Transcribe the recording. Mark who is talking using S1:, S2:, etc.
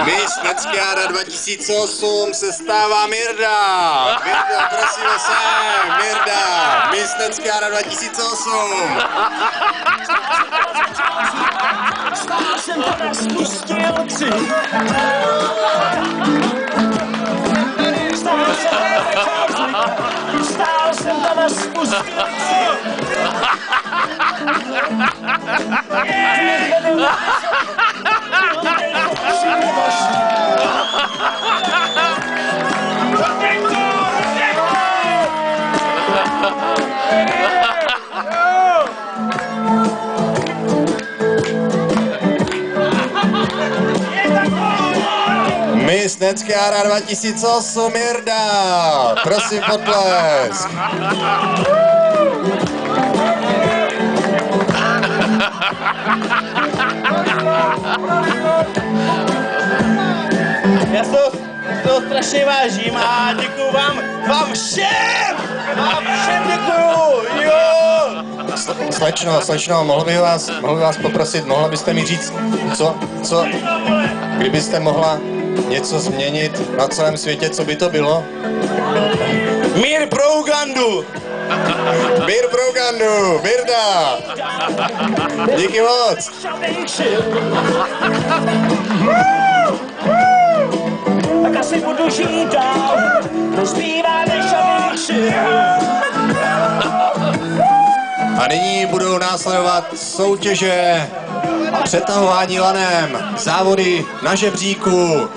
S1: Miss Neckiara 2008 se stává Mirda. Mirda, prosíme se, Mirda. Miss Neckiara 2008.
S2: Stál jsem to nespustil tři. Stál jsem to nespustil tři.
S1: Miss Neckiara 2008 Mirda. Prosím potlesk.
S3: Já to strašně vážím a děkuju vám všem! Vám všem děkuju! Jo!
S1: Slečno, mohl bych vás poprosit, mohla byste mi říct, co, kdybyste mohla něco změnit na celém světě, co by to bylo?
S3: Mír pro Ugandu!
S1: Mír pro Ugandu, Mirda! Díky moc!
S2: Tak asi budu žít dál, to zbývá než abych šel.
S1: A nyní budou následovat soutěže přetahování lanem, závody na žebříku.